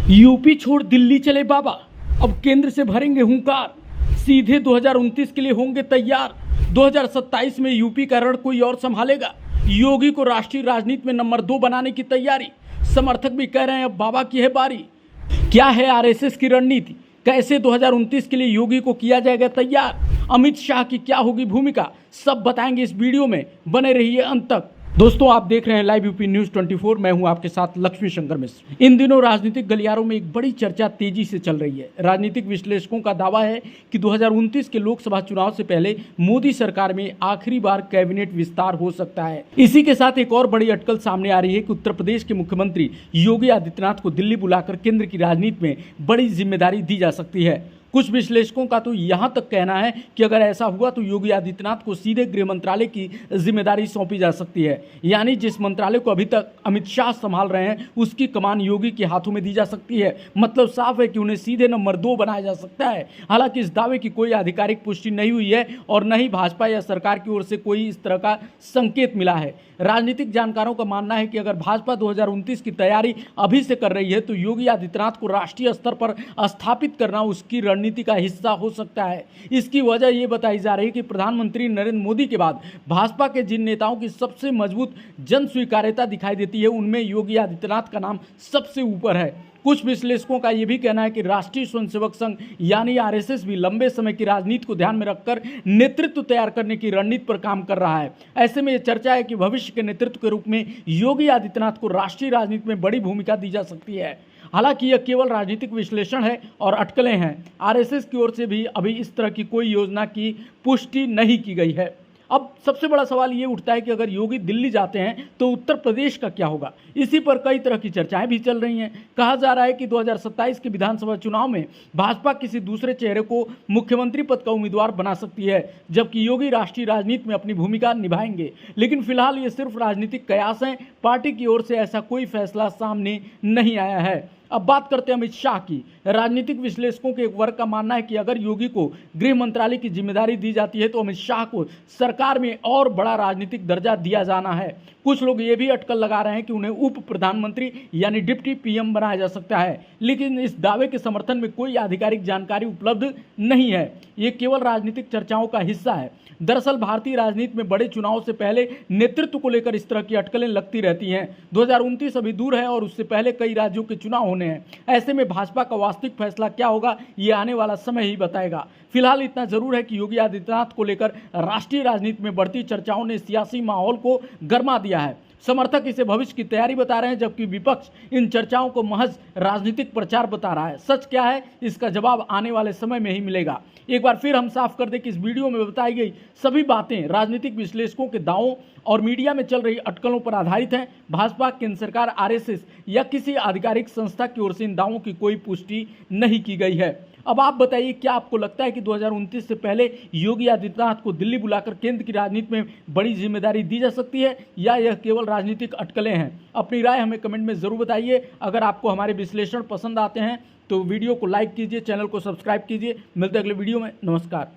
UP छोड़ दिल्ली चले बाबा, अब केंद्र से भरेंगे हुंकार, सीधे 2029 के लिए होंगे तैयार। 2027 में यूपी का रण कोई और संभालेगा। योगी को राष्ट्रीय राजनीति में नंबर 2 बनाने की तैयारी। समर्थक भी कह रहे हैं अब बाबा की है बारी। क्या है आरएसएस की रणनीति, कैसे 2029 के लिए योगी को किया जाएगा तैयार, अमित शाह की क्या होगी भूमिका, सब बताएंगे इस वीडियो में, बने रहिए अंत तक। दोस्तों, आप देख रहे हैं लाइव यूपी न्यूज 24। मैं हूं आपके साथ लक्ष्मी शंकर मिश्र। इन दिनों राजनीतिक गलियारों में एक बड़ी चर्चा तेजी से चल रही है। राजनीतिक विश्लेषकों का दावा है कि 2029 के लोकसभा चुनाव से पहले मोदी सरकार में आखिरी बार कैबिनेट विस्तार हो सकता है। इसी के साथ एक और बड़ी अटकल सामने आ रही है कि उत्तर प्रदेश के मुख्यमंत्री योगी आदित्यनाथ को दिल्ली बुलाकर केंद्र की राजनीति में बड़ी जिम्मेदारी दी जा सकती है। कुछ विश्लेषकों का तो यहां तक कहना है कि अगर ऐसा हुआ तो योगी आदित्यनाथ को सीधे गृह मंत्रालय की जिम्मेदारी सौंपी जा सकती है। यानी जिस मंत्रालय को अभी तक अमित शाह संभाल रहे हैं उसकी कमान योगी के हाथों में दी जा सकती है। मतलब साफ है कि उन्हें सीधे नंबर 2 बनाया जा सकता है। हालांकि इस दावे की कोई आधिकारिक पुष्टि नहीं हुई है और न ही भाजपा या सरकार की ओर से कोई इस तरह का संकेत मिला है। राजनीतिक जानकारों का मानना है कि अगर भाजपा 2029 की तैयारी अभी से कर रही है तो योगी आदित्यनाथ को राष्ट्रीय स्तर पर स्थापित करना उसकी रणनीति का हिस्सा हो सकता है। इसकी वजह यह बताई जा रही है कि प्रधानमंत्री नरेंद्र मोदी के बाद भाजपा के जिन नेताओं की सबसे मजबूत जन स्वीकार्यता दिखाई देती है उनमें योगी आदित्यनाथ का नाम सबसे ऊपर है। कुछ विश्लेषकों का यह भी कहना है कि राष्ट्रीय स्वयंसेवक संघ यानी आरएसएस भी लंबे समय की राजनीति को ध्यान में रखकर नेतृत्व तैयार करने की रणनीति पर काम कर रहा है। ऐसे में यह चर्चा है कि भविष्य के नेतृत्व के रूप में योगी आदित्यनाथ को राष्ट्रीय राजनीति में बड़ी भूमिका दी जा सकती है। हालांकि यह केवल राजनीतिक विश्लेषण है और अटकलें हैं। आरएसएस की ओर से भी अभी इस तरह की कोई योजना की पुष्टि नहीं की गई है। अब सबसे बड़ा सवाल ये उठता है कि अगर योगी दिल्ली जाते हैं तो उत्तर प्रदेश का क्या होगा। इसी पर कई तरह की चर्चाएं भी चल रही हैं। कहा जा रहा है कि 2027 के विधानसभा चुनाव में भाजपा किसी दूसरे चेहरे को मुख्यमंत्री पद का उम्मीदवार बना सकती है, जबकि योगी राष्ट्रीय राजनीति में अपनी भूमिका निभाएंगे। लेकिन फिलहाल ये सिर्फ राजनीतिक कयास हैं। पार्टी की ओर से ऐसा कोई फैसला सामने नहीं आया है। अब बात करते हैं अमित शाह की। राजनीतिक विश्लेषकों के एक वर्ग का मानना है कि अगर योगी को गृह मंत्रालय की जिम्मेदारी दी जाती है तो अमित शाह को सरकार में और बड़ा राजनीतिक दर्जा दिया जाना है। कुछ लोग ये भी अटकल लगा रहे हैं कि उन्हें उप प्रधानमंत्री यानी डिप्टी पीएम बनाया जा सकता है, लेकिन इस दावे के समर्थन में कोई आधिकारिक जानकारी उपलब्ध नहीं है। ये केवल राजनीतिक चर्चाओं का हिस्सा है। दरअसल भारतीय राजनीति में बड़े चुनाव से पहले नेतृत्व को लेकर इस तरह की अटकलें लगती रहती हैं। 2029 अभी दूर है और उससे पहले कई राज्यों के चुनाव होने हैं। ऐसे में भाजपा का वास्तविक फैसला क्या होगा ये आने वाला समय ही बताएगा। फिलहाल इतना जरूर है कि योगी आदित्यनाथ को लेकर राष्ट्रीय राजनीति में बढ़ती चर्चाओं ने सियासी माहौल को गर्मा दिया है। समर्थक इसे भविष्य की तैयारी बता रहे हैं, जबकि विपक्ष इन चर्चाओं को महज राजनीतिक प्रचार बता रहा है। सच क्या है इसका जवाब आने वाले समय में ही मिलेगा। एक बार फिर हम साफ कर दें कि इस वीडियो में बताई गई सभी बातें राजनीतिक विश्लेषकों के दावों और मीडिया में चल रही अटकलों पर आधारित हैं। भाजपा, केंद्र सरकार, आरएसएस या किसी आधिकारिक संस्था की ओर से इन दावों की कोई पुष्टि नहीं की गई है। अब आप बताइए, क्या आपको लगता है कि 2029 से पहले योगी आदित्यनाथ को दिल्ली बुलाकर केंद्र की राजनीति में बड़ी जिम्मेदारी दी जा सकती है या यह केवल राजनीतिक अटकलें हैं? अपनी राय हमें कमेंट में जरूर बताइए। अगर आपको हमारे विश्लेषण पसंद आते हैं तो वीडियो को लाइक कीजिए, चैनल को सब्सक्राइब कीजिए। मिलते हैं अगले वीडियो में। नमस्कार।